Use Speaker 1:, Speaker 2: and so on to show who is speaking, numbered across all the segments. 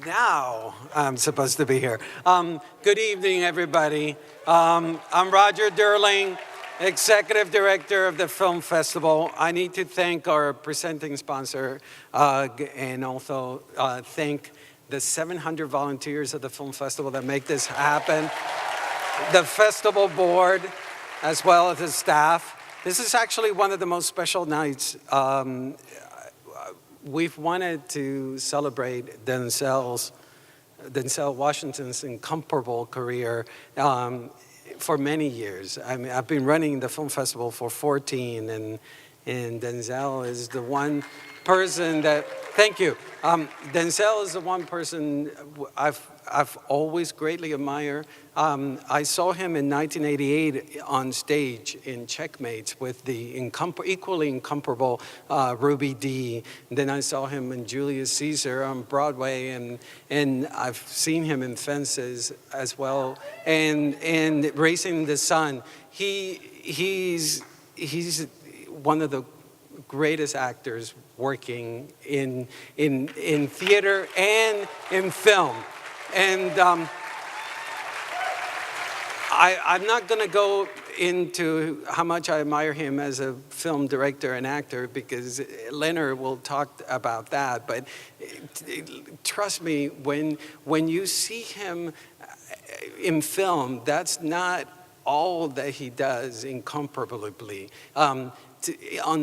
Speaker 1: Now I'm supposed to be here. Good evening, everybody. I'm Roger Durling, Executive Director of the Film Festival. I need to thank our presenting sponsor and also thank the 700 volunteers of the Film Festival that make this happen, the festival board, as well as the staff. This is actually one of the most special nights. We've wanted to celebrate Denzel Washington's incomparable career for many years. I mean, I've been running the film festival for 14, and Denzel is the one person that, thank you. Denzel is the one person I've always greatly admired. I saw him in 1988 on stage in Checkmates with the equally incomparable Ruby Dee. Then I saw him in Julius Caesar on Broadway, and I've seen him in Fences as well, and Racing the Sun. He's one of the greatest actors working in theater and in film. And I'm not going to go into how much I admire him as a film director and actor, because Leonard will talk about that. But trust me, when you see him in film, that's not all that he does incomparably. On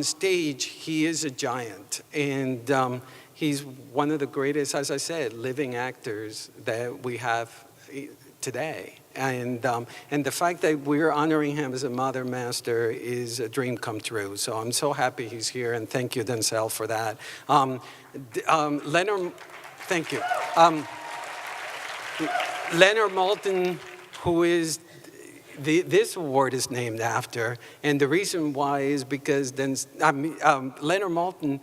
Speaker 1: stage, he is a giant, and he's one of the greatest, as I said, living actors that we have today. And the fact that we're honoring him as a modern master is a dream come true. So I'm so happy he's here, and thank you, Denzel, for that. Leonard, thank you. Leonard Maltin, who is this award is named after, and the reason why is because Leonard Maltin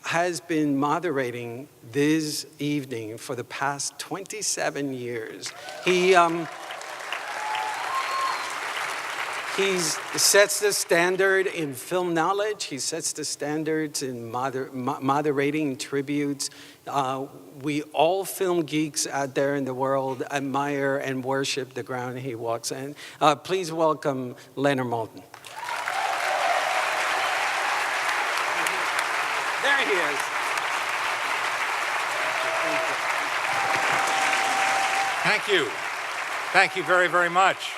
Speaker 1: has been moderating this evening for the past 27 years. He sets the standard in film knowledge. He sets the standards in moderating tributes. We all film geeks out there in the world admire and worship the ground he walks in. Please welcome Leonard Maltin. There he is.
Speaker 2: Thank you. Thank you very, very much.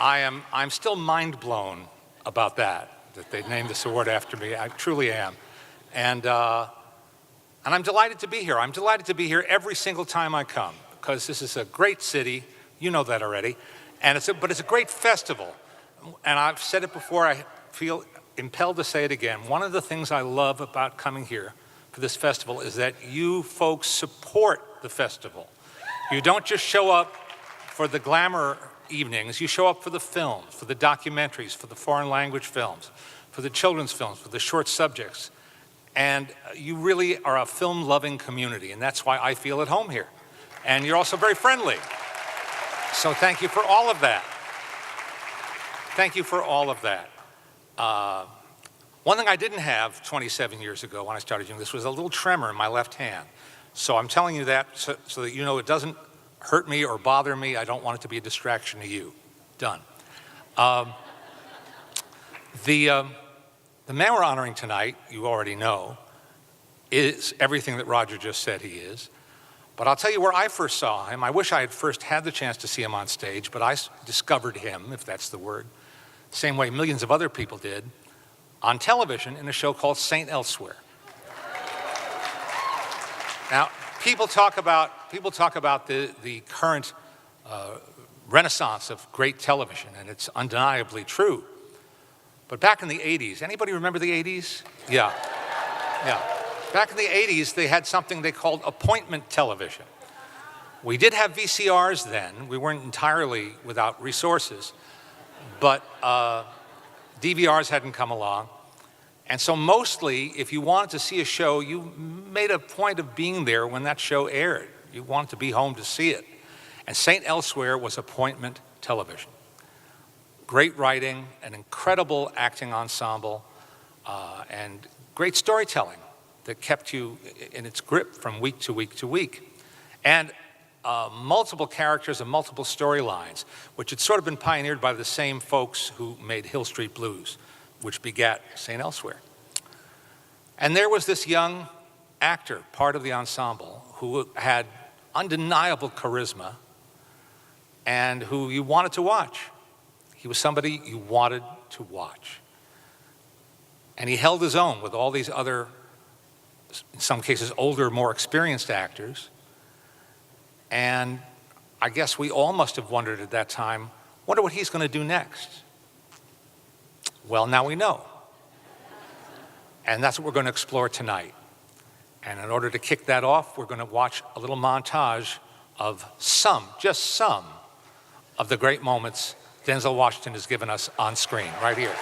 Speaker 2: I'm still mind blown about that they named this award after me. I truly am. And I'm delighted to be here. I'm delighted to be here every single time I come, because this is a great city. You know that already. But it's a great festival. And I've said it before, I feel impelled to say it again. One of the things I love about coming here for this festival is that you folks support the festival. You don't just show up for the glamour evenings, you show up for the films, for the documentaries, for the foreign language films, for the children's films, for the short subjects. And you really are a film-loving community, and that's why I feel at home here. And you're also very friendly. So thank you for all of that. Thank you for all of that. One thing I didn't have 27 years ago when I started doing this was a little tremor in my left hand. So I'm telling you that so that you know it doesn't hurt me or bother me. I don't want it to be a distraction to you. Done. The man we're honoring tonight, you already know, is everything that Roger just said he is. But I'll tell you where I first saw him. I wish I had first had the chance to see him on stage, but I discovered him, if that's the word, the same way millions of other people did, on television in a show called St. Elsewhere. Now, people talk about the current renaissance of great television, and it's undeniably true. But back in the 80s, anybody remember the 80s? Yeah. Back in the 80s, they had something they called appointment television. We did have VCRs then. We weren't entirely without resources, but DVRs hadn't come along. And so mostly, if you wanted to see a show, you made a point of being there when that show aired. You wanted to be home to see it. And St. Elsewhere was appointment television. Great writing, an incredible acting ensemble, and great storytelling that kept you in its grip from week to week to week. and multiple characters and multiple storylines, which had sort of been pioneered by the same folks who made Hill Street Blues, which begat St. Elsewhere. And there was this young actor, part of the ensemble, who had undeniable charisma and who you wanted to watch. He was somebody you wanted to watch. And he held his own with all these other, in some cases, older, more experienced actors. And I guess we all must have wondered at that time, wonder what he's going to do next. Well, now we know. And that's what we're going to explore tonight. And in order to kick that off, we're going to watch a little montage of just some, of the great moments Denzel Washington has given us on screen, right here.